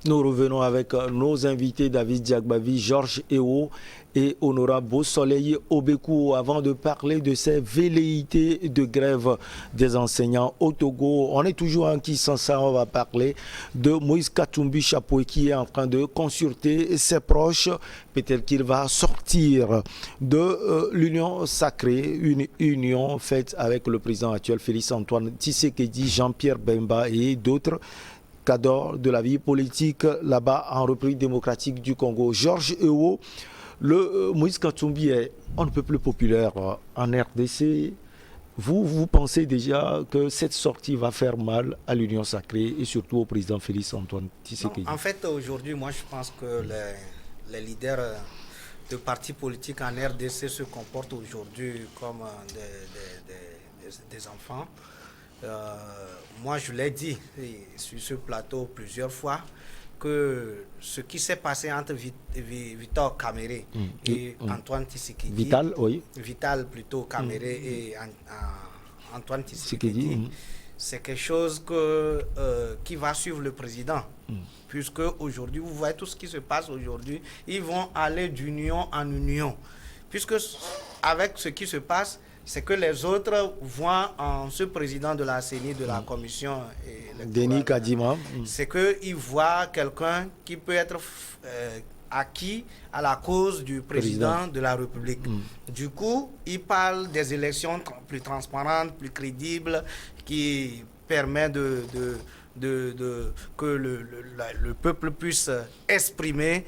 Nous revenons avec nos invités David Diakbavi, Georges Eo et Honorable Beausoleil Obekou avant de parler de ces velléités de grève des enseignants au Togo. On est toujours en Kinshasa, on va parler de Moïse Katumbi Chapoué qui est en train de consulter ses proches. Peut-être qu'il va sortir de l'union sacrée, une union faite avec le président actuel Félix Antoine Tshisekedi, Jean-Pierre Bemba et d'autres cadres de la vie politique là-bas en République démocratique du Congo. Georges Eo, le Moïse Katumbi est on ne peut plus populaire en RDC. Vous pensez déjà que cette sortie va faire mal à l'Union sacrée et surtout au président Félix Antoine Tshisekedi? En fait, aujourd'hui, moi je pense que les leaders de partis politiques en RDC se comportent aujourd'hui comme des enfants. Moi, je l'ai dit sur ce plateau plusieurs fois que ce qui s'est passé entre Vital Kamerhe et Antoine Tshisekedi, Vital plutôt Kamerhe et Antoine Tshisekedi, c'est quelque chose qui va suivre le président. Puisque aujourd'hui, vous voyez tout ce qui se passe aujourd'hui, ils vont aller d'union en union. Puisque avec ce qui se passe, c'est que les autres voient en ce président de la CENI, de la commission Denis Kadima, c'est qu'ils voient quelqu'un qui peut être acquis à la cause du président de la République. Du coup, ils parlent des élections plus transparentes, plus crédibles, qui permettent que le peuple puisse exprimer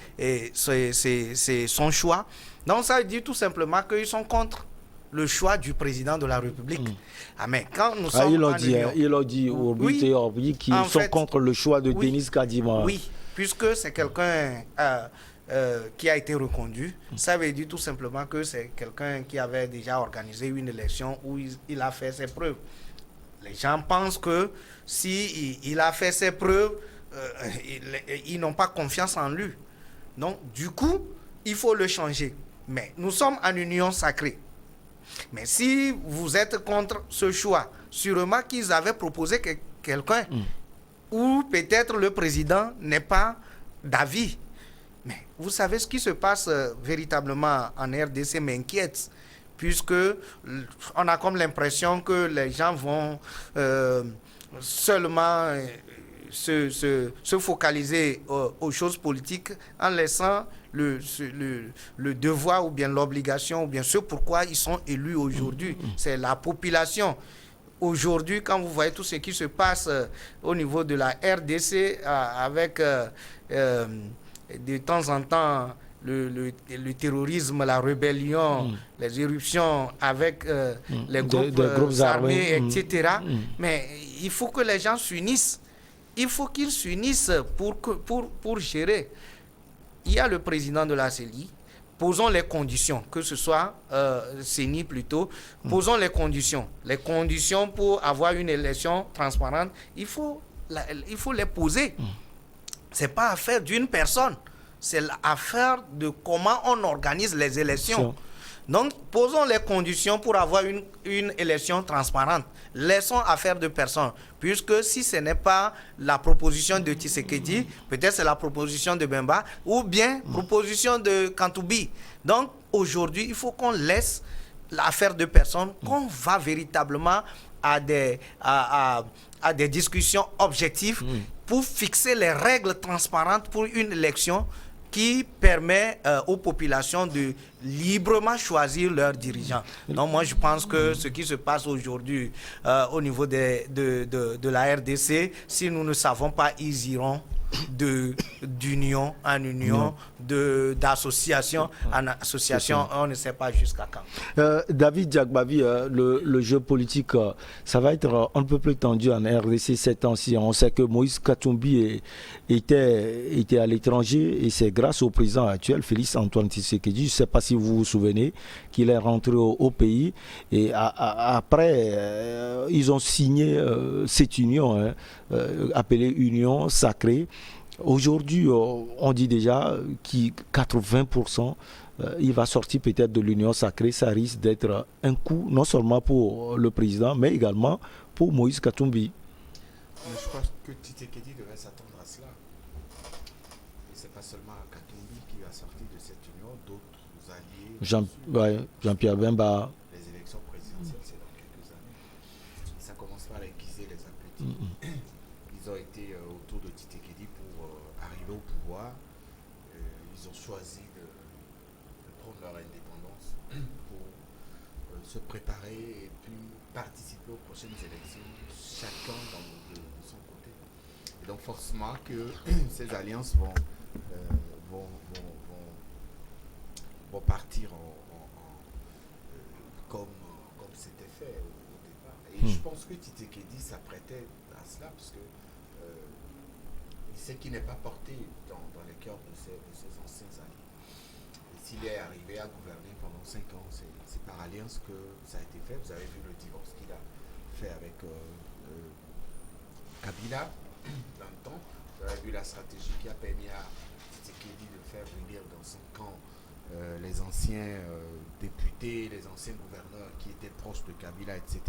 son choix. Donc ça veut dire tout simplement qu'ils sont contre le choix du président de la République. Mais quand nous sommes il a dit Orbit et Orbi qui sont contre le choix de Denis Kadima. Oui, puisque c'est quelqu'un qui a été reconduit. Ça veut dire tout simplement que c'est quelqu'un qui avait déjà organisé une élection où il a fait ses preuves. Les gens pensent que s'il a fait ses preuves, ils n'ont pas confiance en lui. Donc, du coup, il faut le changer. Mais nous sommes en union sacrée. Mais si vous êtes contre ce choix, sûrement qu'ils avaient proposé quelqu'un, ou peut-être le président n'est pas d'avis. Mais vous savez ce qui se passe véritablement en RDC m'inquiète, puisque on a comme l'impression que les gens vont seulement se focaliser aux choses politiques en laissant le devoir ou bien l'obligation ou bien ce pourquoi ils sont élus aujourd'hui. C'est la population. Aujourd'hui, quand vous voyez tout ce qui se passe au niveau de la RDC avec de temps en temps le terrorisme, la rébellion, les éruptions avec les groupes armés, etc. Mais il faut que les gens s'unissent. Il faut qu'ils s'unissent pour gérer. Il y a le président de la CELI. Posons les conditions, que ce soit CENI plutôt, posons les conditions. Les conditions pour avoir une élection transparente, il faut les poser. Ce n'est pas affaire d'une personne, c'est l'affaire de comment on organise les élections. Donc, posons les conditions pour avoir une élection transparente. Laissons affaire de personnes. Puisque si ce n'est pas la proposition de Tshisekedi, peut-être c'est la proposition de Bemba, ou bien proposition de Kantoubi. Donc, aujourd'hui, il faut qu'on laisse l'affaire de personnes, qu'on va véritablement à des discussions objectives pour fixer les règles transparentes pour une élection qui permet aux populations de librement choisir leurs dirigeants. Donc moi je pense que ce qui se passe aujourd'hui au niveau de la RDC, si nous ne savons pas, ils iront d'union en union, d'association en association, on ne sait pas jusqu'à quand. David Diakbavi, le jeu politique, ça va être un peu plus tendu en RDC ces temps-ci. On sait que Moïse Katumbi était à l'étranger et c'est grâce au président actuel, Félix Antoine Tshisekedi, je ne sais pas si vous vous souvenez, qu'il est rentré au pays et après, ils ont signé cette union, appelée Union sacrée. Aujourd'hui, on dit déjà que 80%, il va sortir peut-être de l'union sacrée. Ça risque d'être un coup, non seulement pour le président, mais également pour Moïse Katumbi. Je crois que Tshisekedi devait s'attendre à cela. c'est pas seulement Katumbi qui va sortir de cette union, d'autres alliés. Jean-Pierre Bemba. Les élections présidentielles, c'est dans quelques années. Ça commence par aiguiser les appétits. Ils ont été autour de Tshisekedi pour arriver au pouvoir. Ils ont choisi de prendre leur indépendance pour se préparer et puis participer aux prochaines élections, chacun de son côté. Et donc forcément que ces alliances vont partir comme c'était fait au départ. Et je pense que Tshisekedi s'apprêtait à cela parce que il sait qu'il n'est pas porté dans les cœurs de ses anciens alliés. Et s'il est arrivé à gouverner pendant 5 ans, c'est par alliance que ça a été fait. Vous avez vu le divorce qu'il a fait avec Kabila dans le temps. Vous avez vu la stratégie qui a permis à Tshisekedi de faire venir dans son camp les anciens députés, les anciens gouverneurs qui étaient proches de Kabila, etc.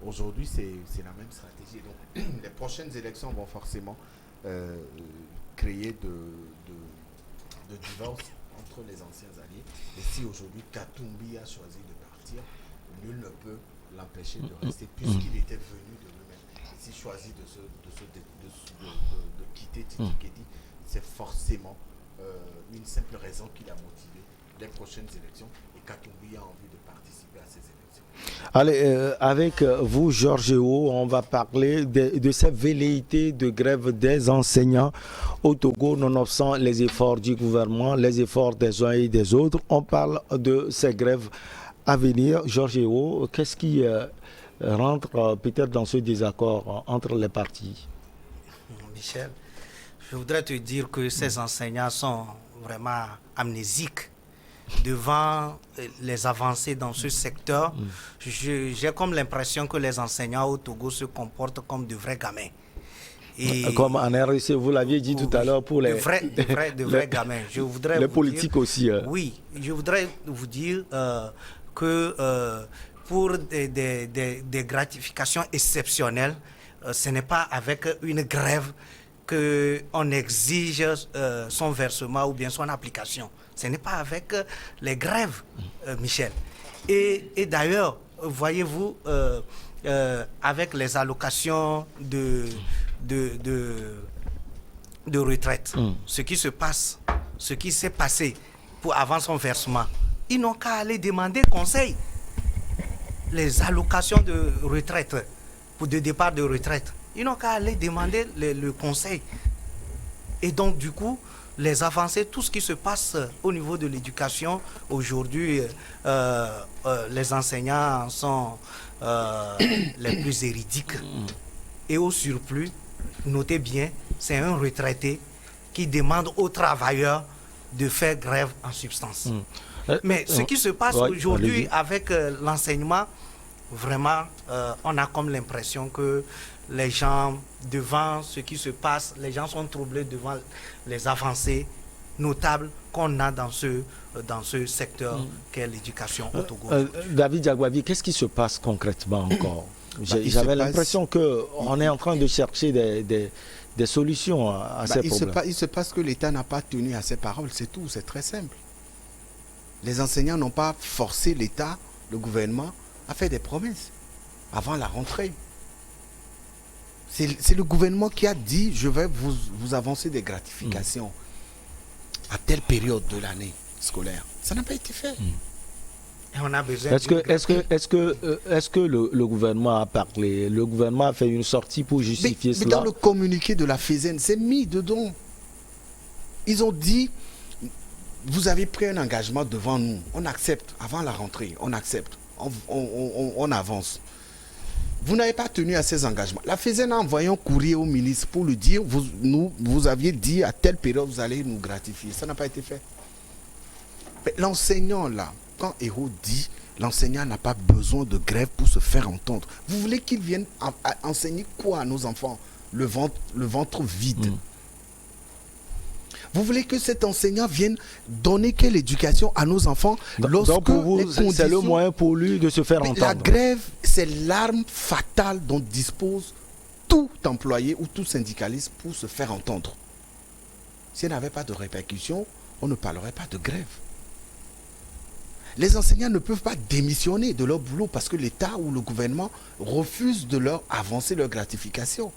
Aujourd'hui, c'est la même stratégie. Donc, les prochaines élections vont forcément créer de divorce entre les anciens alliés. Et si aujourd'hui Katumbi a choisi de partir, nul ne peut l'empêcher de rester puisqu'il était venu de lui-même. Et s'il choisit de quitter Tshisekedi, c'est forcément une simple raison qui l'a motivé les prochaines élections et Katumbi a envie de participer à ces élections. Allez, avec vous, Georges Ewo, on va parler de cette velléité de grève des enseignants au Togo, nonobstant les efforts du gouvernement, les efforts des uns et des autres. On parle de ces grèves à venir. Georges Ewo, qu'est-ce qui rentre peut-être dans ce désaccord entre les partis? Michel, je voudrais te dire que ces enseignants sont vraiment amnésiques devant les avancées dans ce secteur. J'ai comme l'impression que les enseignants au Togo se comportent comme de vrais gamins. Et comme en RSC, vous l'aviez dit tout à l'heure pour les... De vrais gamins. Je voudrais les politiques dire, aussi. Oui, je voudrais vous dire que pour des gratifications exceptionnelles, ce n'est pas avec une grève qu'on exige son versement ou bien son application. Ce n'est pas avec les grèves, Michel. Et d'ailleurs, voyez-vous, avec les allocations de retraite, ce qui se passe, ce qui s'est passé avant son versement, ils n'ont qu'à aller demander conseil. Les allocations de retraite, pour de départ de retraite, ils n'ont qu'à aller demander le conseil. Et donc, du coup, les avancées, tout ce qui se passe au niveau de l'éducation, aujourd'hui, les enseignants sont les plus héridiques. Et au surplus, notez bien, c'est un retraité qui demande aux travailleurs de faire grève en substance. Mais ce qui se passe aujourd'hui avec l'enseignement, vraiment, on a comme l'impression que les gens, devant ce qui se passe, les gens sont troublés devant les avancées notables qu'on a dans ce secteur qu'est l'éducation au Togo. David Diakbavi, qu'est-ce qui se passe concrètement encore? J'avais l'impression qu'on est en train de chercher des solutions à ces problèmes. Il se passe que l'État n'a pas tenu à ses paroles, c'est tout, c'est très simple. Les enseignants n'ont pas forcé l'État, le gouvernement, à faire des promesses avant la rentrée. C'est le gouvernement qui a dit je vais vous avancer des gratifications à telle période de l'année scolaire. Ça n'a pas été fait. Et on a besoin est-ce que le gouvernement a parlé? Le gouvernement a fait une sortie pour justifier cela? Mais dans le communiqué de la FESEN, c'est mis dedans. Ils ont dit vous avez pris un engagement devant nous. On accepte. Avant la rentrée, on accepte. On avance. Vous n'avez pas tenu à ces engagements. La FESEN a envoyé un courrier au ministre pour lui dire vous aviez dit à telle période vous allez nous gratifier. Ça n'a pas été fait. L'enseignant là, quand Hérault dit l'enseignant n'a pas besoin de grève pour se faire entendre, vous voulez qu'il vienne enseigner quoi à nos enfants? Le ventre vide. Vous voulez que cet enseignant vienne donner quelle éducation à nos enfants lorsque donc pour vous, c'est le moyen pour lui de se faire entendre? La grève, c'est l'arme fatale dont dispose tout employé ou tout syndicaliste pour se faire entendre. si elle n'avait pas de répercussions, on ne parlerait pas de grève. Les enseignants ne peuvent pas démissionner de leur boulot parce que l'État ou le gouvernement refuse de leur avancer leur gratification.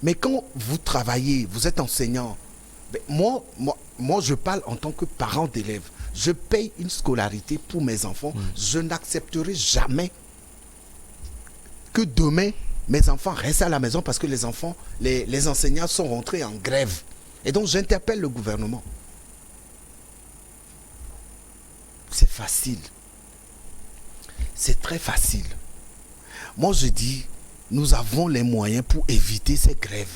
Mais quand vous travaillez, vous êtes enseignant, moi, je parle en tant que parent d'élève. Je paye une scolarité pour mes enfants. Je n'accepterai jamais que demain, mes enfants restent à la maison parce que les enseignants sont rentrés en grève. Et donc, j'interpelle le gouvernement. C'est facile. C'est très facile. Moi, je dis, nous avons les moyens pour éviter ces grèves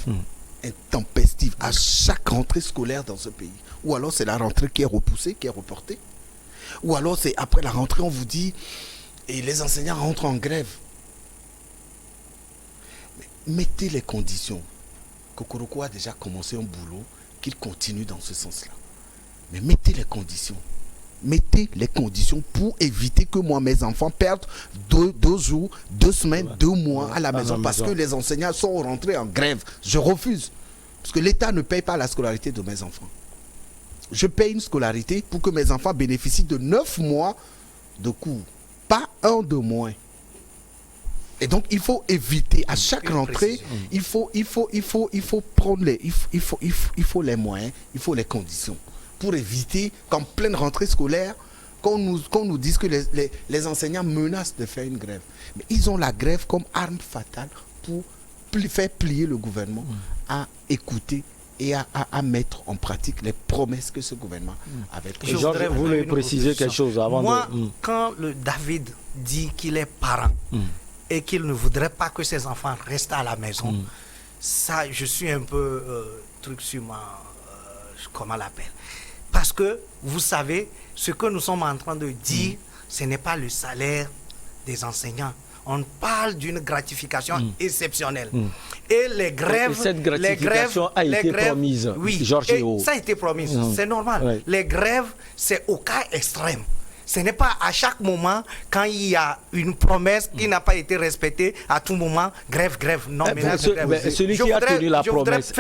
intempestives à chaque rentrée scolaire dans ce pays. Ou alors, c'est la rentrée qui est repoussée, qui est reportée. Ou alors, c'est après la rentrée, on vous dit, et les enseignants rentrent en grève. Mais mettez les conditions. Kokoroko a déjà commencé un boulot, qu'il continue dans ce sens-là. Mais mettez les conditions. Mettez les conditions pour éviter que moi, mes enfants perdent 2 jours, 2 semaines, 2 mois à la maison parce que les enseignants sont rentrés en grève. Je refuse. Parce que l'État ne paye pas la scolarité de mes enfants. Je paye une scolarité pour que mes enfants bénéficient de 9 mois de cours. Pas 1 de moins. Et donc, il faut éviter à chaque rentrée, il faut prendre il faut les moyens, il faut les conditions. Pour éviter qu'en pleine rentrée scolaire, qu'on nous dise que les enseignants menacent de faire une grève. Mais ils ont la grève comme arme fatale pour faire plier le gouvernement à écouter et à mettre en pratique les promesses que ce gouvernement avait prises. Georges, vous voulez préciser quelque chose avant quand le David dit qu'il est parent et qu'il ne voudrait pas que ses enfants restent à la maison, ça, je suis un peu truc sur ma... comment on l'appelle? Parce que, vous savez, ce que nous sommes en train de dire, ce n'est pas le salaire des enseignants. On parle d'une gratification exceptionnelle. Et les grèves... Et cette gratification a été promise, oui, Georges Eo. Ça a été promis, c'est normal. Oui. Les grèves, c'est au cas extrême. Ce n'est pas à chaque moment, quand il y a une promesse qui n'a pas été respectée, à tout moment, grève. Non, mais celui qui a tenu la promesse,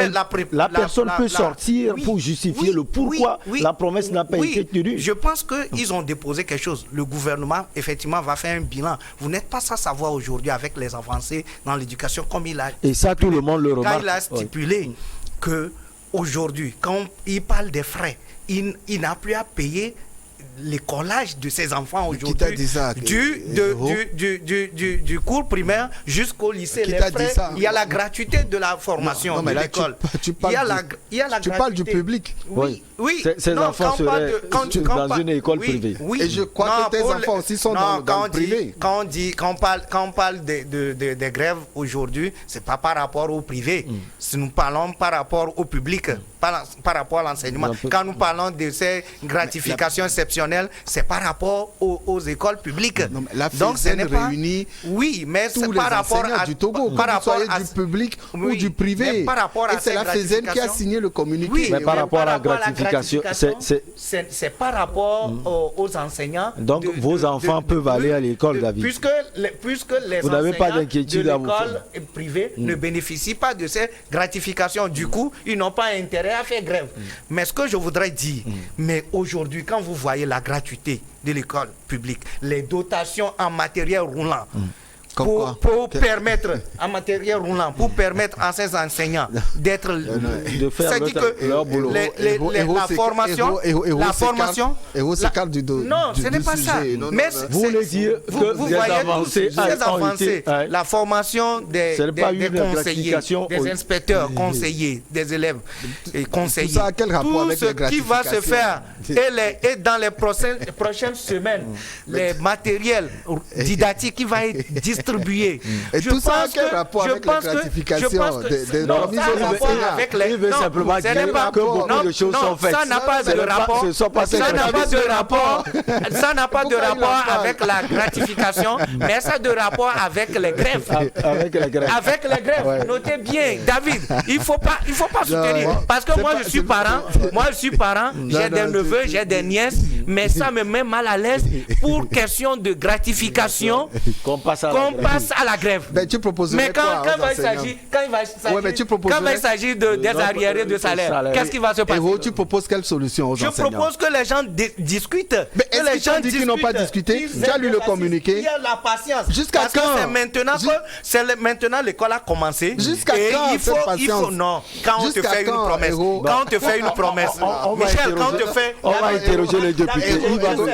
la personne peut sortir pour justifier le pourquoi la promesse n'a pas été tenue. Je pense qu'ils ont déposé quelque chose. Le gouvernement, effectivement, va faire un bilan. Vous n'êtes pas sans savoir aujourd'hui avec les avancées dans l'éducation, comme il a... Et ça, tout le monde le remarque. Quand il a stipulé qu'aujourd'hui, quand il parle des frais, il n'a plus à payer l'écolage de ses enfants aujourd'hui, du cours primaire jusqu'au lycée. Les frais, il y a la gratuité de la formation de l'école. Tu parles du public. Oui. Ces enfants seraient dans une école privée. Et je crois que tes enfants aussi sont dans le privé. Quand on parle des grèves aujourd'hui, c'est pas par rapport au privé. Si nous parlons par rapport au public, par rapport à l'enseignement. Quand nous parlons de ces gratifications exceptionnelles, c'est par rapport aux écoles publiques. Donc ce n'est pas réunie. Oui, mais c'est par rapport à du Togo, par rapport à du public ou du privé. Et c'est la FESEN qui a signé le communiqué. Oui, mais par rapport à la gratification, c'est par rapport aux enseignants. Donc vos enfants peuvent aller à l'école, David. Puisque les enseignants de l'école privée ne bénéficient pas de ces gratifications. Du coup, ils n'ont pas intérêt à faire grève. Mais ce que je voudrais dire, mais aujourd'hui, quand vous voyez la gratuité de l'école publique, les dotations en matériel roulant, pour permettre en matériel roulant, pour permettre à ces enseignants d'être de faire leur boulot. La formation, non, ce n'est pas ça. Mais vous voulez dire que des avancées, la formation des conseillers, des inspecteurs, conseillers, des élèves et conseillers, tout ce qui va se faire et dans les prochaines semaines, les matériels didactiques qui vont être distribués. Et tout ça a quel rapport avec la gratification des Il veut simplement dire que beaucoup de choses sont faites. Ça n'a pas de rapport. Ça n'a pas de rapport avec la gratification, mais ça a de rapport avec les grèves. Avec les grèves. Notez bien, David, il faut pas soutenir. Parce que moi je suis parent, j'ai des neveux, j'ai des nièces, Mais ça me met mal à l'aise pour question de gratification qu'on passe à la grève. Ben, tu proposerais mais quand il va s'agir des arriérés de salaire, qu'est-ce qui va se passer? Héros, tu proposes quelle solution aux enseignants? Je propose que les gens discutent. Mais est-ce que les gens disent qu'ils n'ont pas discuté? Tu as lu le communiqué? Il y a la patience. Jusqu'à quand? C'est maintenant l'école a commencé. Jusqu'à quand cette patience? Non, quand on te fait une promesse. Quand on te fait une promesse. Michel, quand on te fait... On va interroger les députés.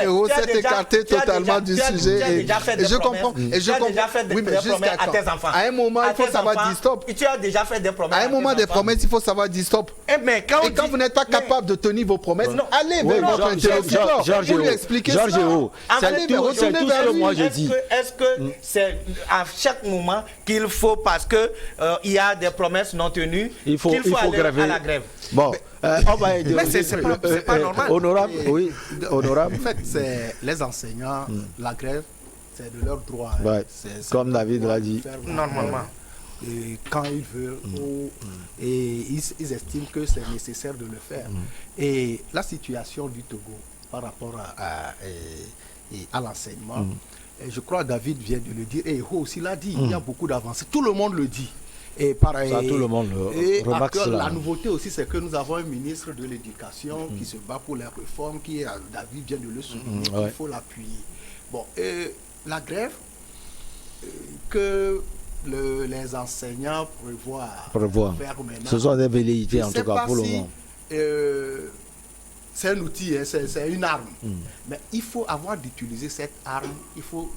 Héros s'est écarté totalement du sujet. Et je comprends. Oui, mais jusqu'à quand? À un moment, il faut savoir dire stop. Tu as déjà fait des promesses. À un moment des promesses, il faut savoir dire stop. Et quand vous n'êtes pas capable de tenir vos promesses, allez vers votre interlocuteur. Vous lui expliquez ça. C'est tout ce que moi je dis. Est-ce que c'est à chaque moment qu'il faut, parce que il y a des promesses non tenues, qu'il faut aller à la grève? Bon, on va mais c'est pas normal. Honorable, oui, honorable. En fait, c'est les enseignants, la grève, c'est de leur droit. Ouais. Comme David l'a dit. Normalement. Et quand ils veulent, et ils estiment que c'est nécessaire de le faire. Et la situation du Togo par rapport à l'enseignement, je crois que David vient de le dire, et Ho aussi l'a dit, il y a beaucoup d'avancées. Tout le monde le dit. Et pareil, ça, tout le monde remarque cela. La nouveauté aussi, c'est que nous avons un ministre de l'Éducation qui se bat pour les réformes, David vient de le souligner, il faut l'appuyer. Bon, la grève, que les enseignants prévoient faire maintenant. Ce sont des velléités en tout cas pour le moment. C'est un outil, c'est une arme. Mais il faut, avant d'utiliser cette arme, il faut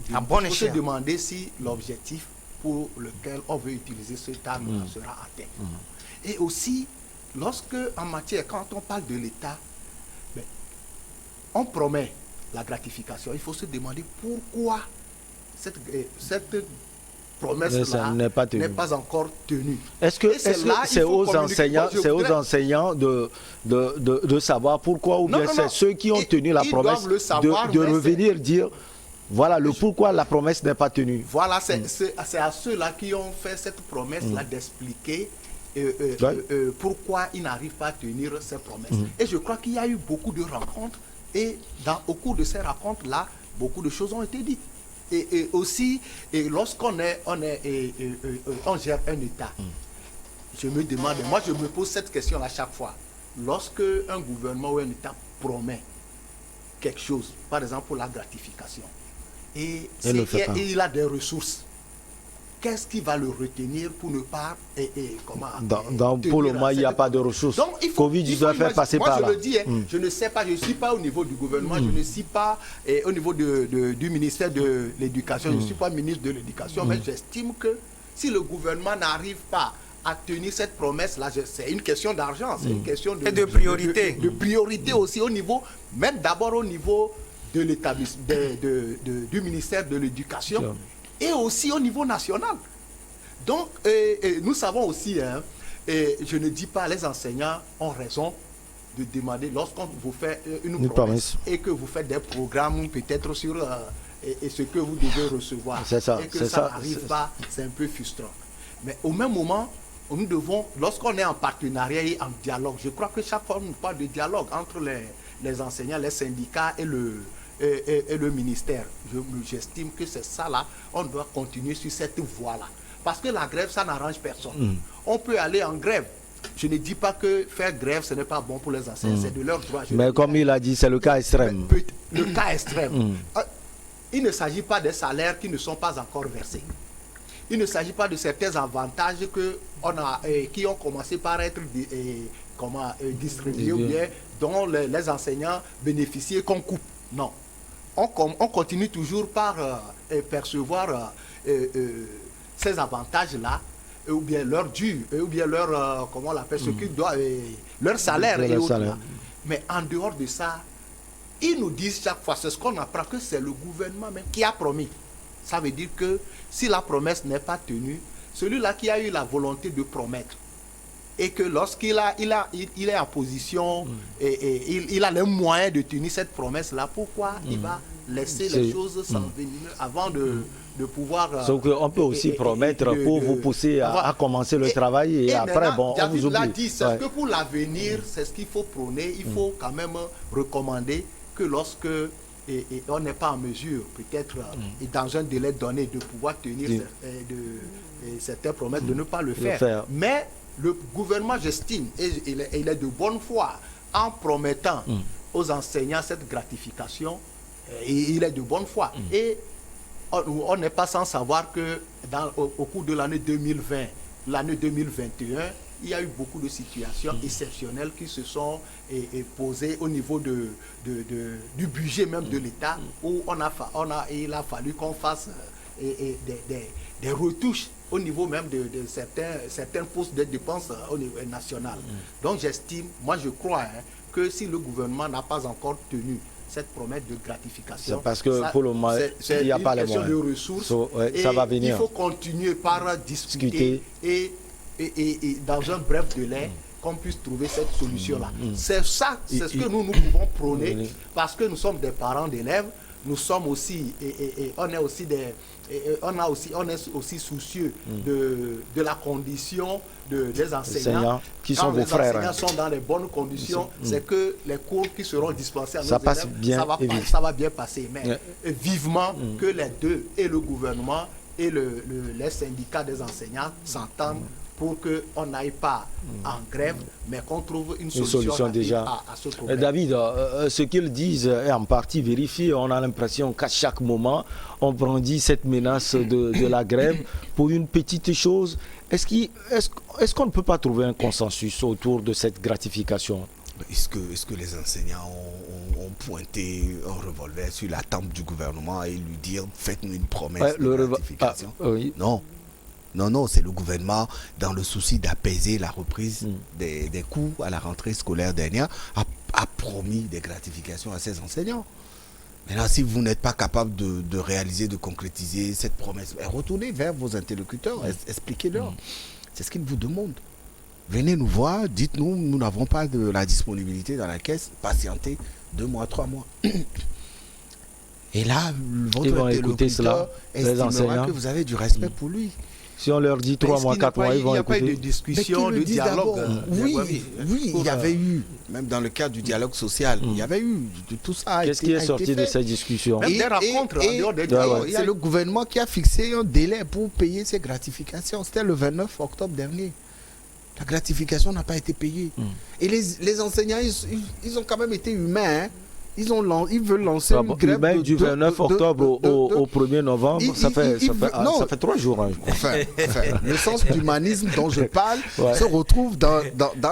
se demander si l'objectif pour lequel on veut utiliser cette arme sera atteint. Et aussi, quand on parle de l'État, on promet la gratification. Il faut se demander pourquoi cette promesse-là n'est pas encore tenue. Est-ce que c'est aux enseignants de savoir pourquoi, ou bien c'est ceux qui ont tenu la promesse de revenir dire voilà le pourquoi la promesse n'est pas tenue? Voilà, c'est à ceux-là qui ont fait cette promesse-là d'expliquer pourquoi ils n'arrivent pas à tenir ces promesses. Et je crois qu'il y a eu beaucoup de rencontres, et au cours de ces rencontres-là, beaucoup de choses ont été dites. Et aussi, lorsqu'on gère un État, je me demande, moi je me pose cette question à chaque fois, lorsque un gouvernement ou un État promet quelque chose, par exemple pour la gratification, et il a des ressources, qu'est-ce qui va le retenir pour ne pas pour le moment, il n'y a pas de ressources. Donc, il doit faire passer par là. Moi, je le dis, je ne sais pas, je ne suis pas au niveau du gouvernement, je ne suis pas au niveau du ministère de l'Éducation, je ne suis pas ministre de l'Éducation, mais j'estime que si le gouvernement n'arrive pas à tenir cette promesse-là, c'est une question d'argent, c'est une question de priorité. De priorité aussi au niveau, même d'abord au niveau de l'établissement, du ministère de l'Éducation, et aussi au niveau national. Donc, nous savons aussi, je ne dis pas, les enseignants ont raison de demander, lorsqu'on vous fait une promesse et que vous faites des programmes peut-être sur ce que vous devez recevoir, et que ça n'arrive pas, c'est un peu frustrant. Mais au même moment, nous devons, lorsqu'on est en partenariat et en dialogue, je crois que chaque fois on parle de dialogue entre les enseignants, les syndicats et le ministère. J'estime que c'est ça là, on doit continuer sur cette voie-là. Parce que la grève, ça n'arrange personne. On peut aller en grève. Je ne dis pas que faire grève, ce n'est pas bon pour les enseignants, c'est de leur droit. Mais comme il a dit, c'est le cas extrême. Le cas extrême. Il ne s'agit pas des salaires qui ne sont pas encore versés. Il ne s'agit pas de certains avantages qui ont commencé par être distribués ou bien dont les enseignants bénéficient qu'on coupe. Non. On continue toujours par percevoir ces avantages-là, ou bien leur dû, ou bien leur, comment on l'appelle, ce qu'ils doivent, leur salaire et autres. Mais en dehors de ça, ils nous disent chaque fois, c'est ce qu'on apprend, que c'est le gouvernement même qui a promis. Ça veut dire que si la promesse n'est pas tenue, celui-là qui a eu la volonté de promettre, et que lorsqu'il est en position et il a les moyens de tenir cette promesse-là, pourquoi il va laisser les choses s'envenimer avant de pouvoir... Sauf qu'on peut aussi promettre pour vous pousser à commencer le travail et après, bon, on vous oublie. L'a dit, c'est que pour l'avenir, c'est ce qu'il faut prôner. Il faut quand même recommander que lorsque on n'est pas en mesure, peut-être, dans un délai donné, de pouvoir tenir certaines promesses, de ne pas le faire. Mais le gouvernement, j'estime, et il est de bonne foi, en promettant aux enseignants cette gratification, il est de bonne foi. Et on n'est pas sans savoir que au cours de l'année 2020, l'année 2021, il y a eu beaucoup de situations exceptionnelles qui se sont posées au niveau du budget même de l'État, où il a fallu qu'on fasse des retouches au niveau même de certains postes de dépenses au niveau national. Donc j'estime, moi je crois, que si le gouvernement n'a pas encore tenu cette promesse de gratification, c'est parce que pour le moment, il n'y a pas les moyens. De ressources, ça va venir. Il faut continuer par discuter et dans un bref délai, qu'on puisse trouver cette solution-là. C'est ça, c'est ce que nous pouvons prôner, parce que nous sommes des parents d'élèves, nous sommes aussi, on est aussi soucieux de la condition des enseignants. Qui sont vos frères. Quand les enseignants sont dans les bonnes conditions, c'est que les cours qui seront dispensés à nos élèves, ça va bien passer. Mais vivement que les deux, et le gouvernement et les syndicats des enseignants, s'entendent pour qu'on n'aille pas en grève, mais qu'on trouve une solution déjà à ce problème. David, ce qu'ils disent est en partie vérifié. On a l'impression qu'à chaque moment, on brandit cette menace de la grève pour une petite chose. Est-ce qu'on ne peut pas trouver un consensus autour de cette gratification? Est-ce que les enseignants ont pointé un revolver sur la tempe du gouvernement et lui dire faites-nous une promesse de gratification? Oui. Non, c'est le gouvernement, dans le souci d'apaiser la reprise des cours à la rentrée scolaire dernière, a promis des gratifications à ses enseignants. Maintenant, si vous n'êtes pas capable de réaliser, de concrétiser cette promesse, retournez vers vos interlocuteurs, expliquez-leur. C'est ce qu'ils vous demandent. Venez nous voir, dites-nous, nous n'avons pas de la disponibilité dans la caisse, patientez 2 mois, 3 mois. Et là, votre interlocuteur estimera que vous avez du respect pour lui. Si on leur dit 3 mois, 4 mois, ils vont écouter. Il n'y a pas eu de discussion, de dialogue. Oui, il y avait eu, même dans le cadre du dialogue social, il y avait eu de tout ça. Qu'est-ce qui est sorti de cette discussion? Même des rencontres en dehors des dialogues. C'est le gouvernement qui a fixé un délai pour payer ces gratifications. C'était le 29 octobre dernier. La gratification n'a pas été payée. Et les enseignants, ils ont quand même été humains. Ils veulent lancer une grève du 29 octobre au 1er novembre. Ça fait 3 jours. Hein, enfin, le sens d'humanisme dont je parle se retrouve dans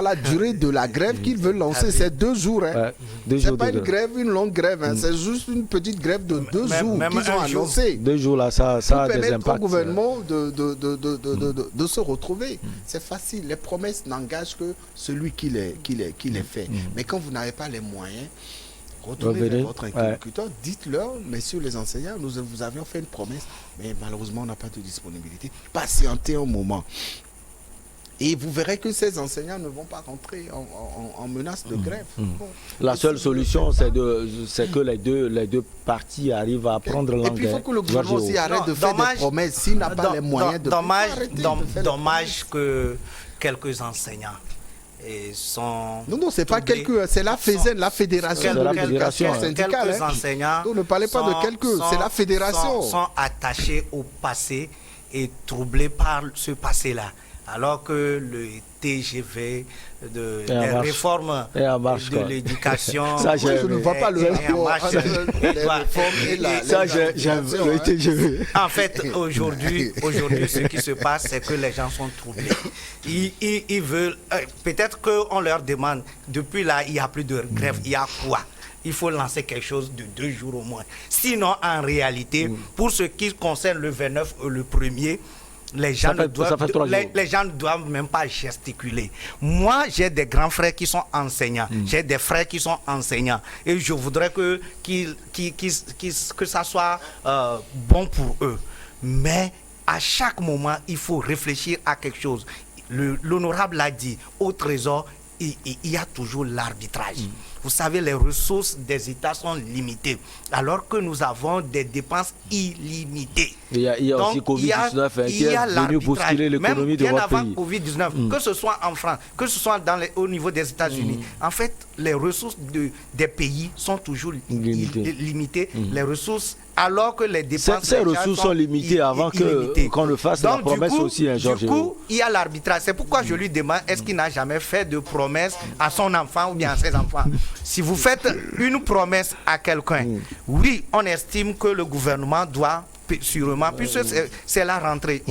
la durée de la grève qu'ils veulent lancer. C'est 2 jours. Hein. C'est pas une grève, une longue grève. Hein. C'est juste une petite grève de 2 jours qu'ils ont annoncé. 2 jours là, ça a des impacts. Pour permettre au gouvernement de se retrouver. C'est facile. Les promesses n'engagent que celui qui les fait. Mais quand vous n'avez pas les moyens, retournez vers votre interlocuteur, dites-leur, messieurs les enseignants, nous vous avions fait une promesse, mais malheureusement on n'a pas de disponibilité. Patientez un moment. Et vous verrez que ces enseignants ne vont pas rentrer en menace de grève. La seule solution, c'est que les deux parties arrivent à prendre l'engagement. Et puis il faut que le gouvernement aussi arrête de faire des promesses s'il n'a pas les moyens de dommage que quelques enseignants Non, c'est pas quelques, c'est la FESEN, la Fédération de l'éducation syndicale. Quelques enseignants ne parlez pas de quelques, c'est la fédération. Sont attachés au passé et troublés par ce passé-là. Alors que le TGV des réformes de l'éducation... Ça, je ne vois pas le TGV. En fait, aujourd'hui, ce qui se passe, c'est que les gens sont troublés. Ils veulent... Peut-être qu'on leur demande, depuis là, il n'y a plus de grève, il y a quoi? Il faut lancer quelque chose de 2 jours au moins. Sinon, en réalité, pour ce qui concerne le 29 ou le 1er, les gens ne doivent même pas gesticuler. Moi, j'ai des grands frères qui sont enseignants. J'ai des frères qui sont enseignants. Et je voudrais que ça soit bon pour eux. Mais à chaque moment, il faut réfléchir à quelque chose. L'honorable l'a dit, au Trésor, il y a toujours l'arbitrage. Vous savez, les ressources des États sont limitées, alors que nous avons des dépenses illimitées. Il y a aussi Covid-19 qui est venu bousculer l'économie de votre pays. Même bien avant Covid-19, que ce soit en France, que ce soit au niveau des États-Unis, en fait, les ressources des pays sont toujours limitées. Les ressources, alors que les dépenses... Ces ressources sont limitées avant qu'on ne fasse la promesse aussi, Georges. Du coup, il y a l'arbitrage. C'est pourquoi je lui demande, est-ce qu'il n'a jamais fait de promesse à son enfant ou bien à ses enfants? Si vous faites une promesse à quelqu'un, oui, on estime que le gouvernement doit sûrement, puisque c'est la rentrée,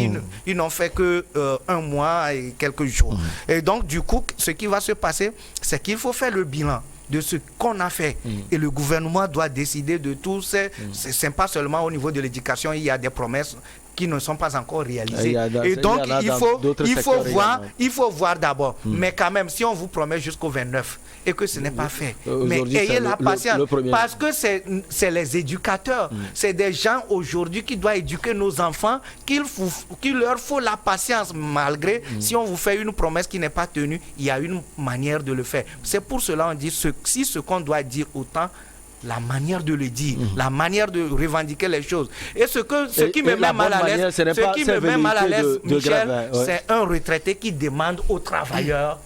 ils n'ont fait que 1 mois et quelques jours. Et donc, du coup, ce qui va se passer, c'est qu'il faut faire le bilan de ce qu'on a fait. Et le gouvernement doit décider de tout. C'est pas seulement au niveau de l'éducation, il y a des promesses qui ne sont pas encore réalisées. Et donc, il faut voir d'abord. Mais quand même, si on vous promet jusqu'au 29 et que ce n'est pas fait, mais ayez la patience. Parce que c'est les éducateurs. C'est des gens aujourd'hui qui doivent éduquer nos enfants, qu'il leur faut la patience, malgré si on vous fait une promesse qui n'est pas tenue, il y a une manière de le faire. C'est pour cela qu'on dit si ce qu'on doit dire autant, la manière de le dire, la manière de revendiquer les choses. Et ce qui me met mal à l'aise, Michel, c'est un retraité qui demande aux travailleurs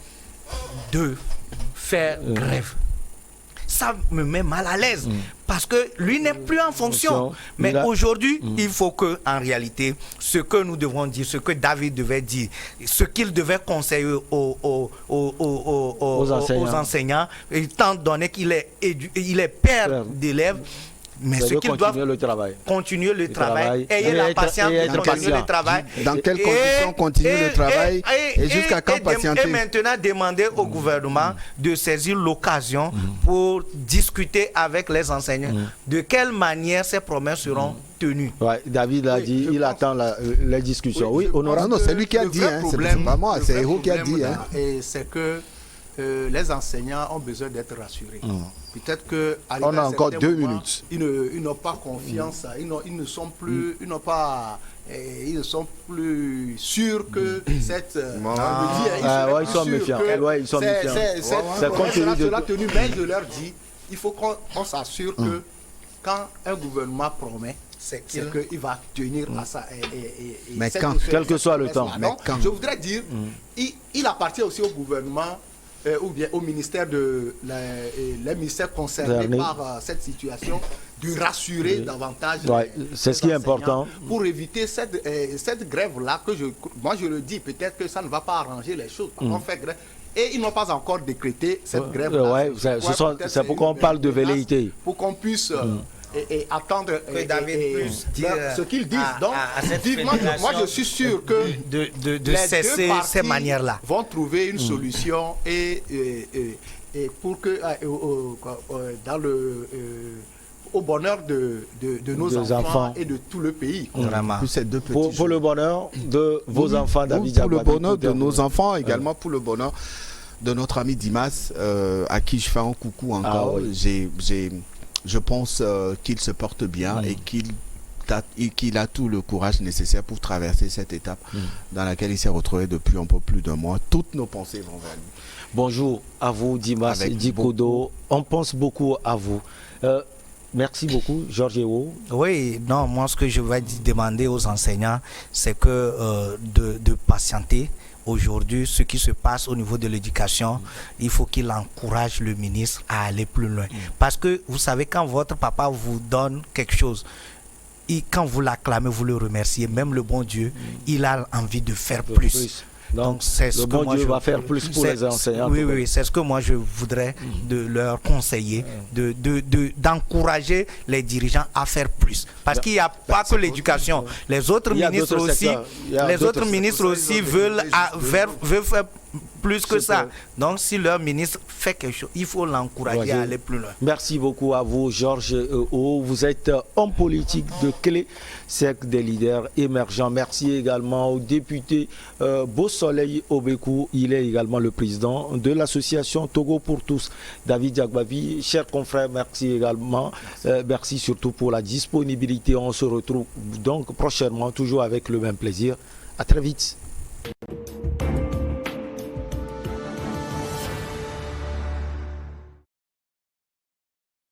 de faire grève. Ça me met mal à l'aise parce que lui n'est plus en fonction. Mais aujourd'hui, il faut que, en réalité, ce que nous devons dire, ce que David devait dire, ce qu'il devait conseiller aux enseignants, étant donné qu'il est père d'élèves, mais ce qu'ils doivent continuer le travail, ayez la patience de continuer le travail. Dans quelles conditions continuer le travail et jusqu'à quand patienter? Et maintenant demander au gouvernement de saisir l'occasion pour discuter avec les enseignants de quelle manière ces promesses seront tenues. Ouais, David a dit, il attend la discussion. Oui, non, c'est lui qui a dit, c'est pas moi, c'est Héro qui a dit. Et c'est que les enseignants ont besoin d'être rassurés. Peut-être que on a encore 2 minutes. Ils n'ont pas confiance, ils ne sont plus, ils ne sont plus sûrs que cette. Ils sont méfiants. Ils sont méfiants. C'est compte tenu de cela tenu, mais je leur dis, il faut qu'on s'assure que quand un gouvernement promet, c'est qu'il va tenir à ça. Mais quand, quel que soit le temps. Je voudrais dire, il appartient aussi au gouvernement ou bien au ministère les ministères concernés par cette situation, de rassurer davantage c'est ce qui est important pour éviter cette grève-là que moi je le dis, peut-être que ça ne va pas arranger les choses. On fait grève. Et ils n'ont pas encore décrété cette grève-là. C'est pourquoi on parle de velléité. Pour qu'on puisse et attendre que David puisse dire ce qu'ils disent. Donc, moi je suis sûr que de cesser ces manières-là vont trouver une solution et pour que dans au bonheur de nos enfants et de tout le pays. Pour le bonheur de vos enfants, David Diakbavi. Pour le bonheur de nos enfants, également pour le bonheur de notre ami Dimas, à qui je fais un coucou encore. Je pense qu'il se porte bien et qu'il a tout le courage nécessaire pour traverser cette étape dans laquelle il s'est retrouvé depuis un peu plus d'un mois. Toutes nos pensées vont vers lui. Bonjour à vous, Dimas Dikodo. On pense beaucoup à vous. Merci beaucoup, Georges Héro. Oui, non, moi ce que je vais demander aux enseignants, c'est que de patienter. Aujourd'hui, ce qui se passe au niveau de l'éducation, il faut qu'il encourage le ministre à aller plus loin. Parce que, vous savez, quand votre papa vous donne quelque chose, quand vous l'acclamez, vous le remerciez, même le bon Dieu, il a envie de faire plus. Donc, c'est ce que moi Dieu va faire plus pour les enseignants. Oui, c'est ce que moi je voudrais de leur conseiller, d'encourager les dirigeants à faire plus. Parce qu'il n'y a pas que l'éducation. Les autres ministres aussi veulent faire plus que ça. Donc, si leur ministre fait quelque chose, il faut l'encourager à aller plus loin. Merci beaucoup à vous, Georges O. Vous êtes homme politique de clé, c'est des leaders émergents. Merci également au député Beau Soleil Obekou. Il est également le président de l'association Togo pour tous. David Diakbavi, chers confrères, merci également. Merci surtout pour la disponibilité. On se retrouve donc prochainement, toujours avec le même plaisir. À très vite.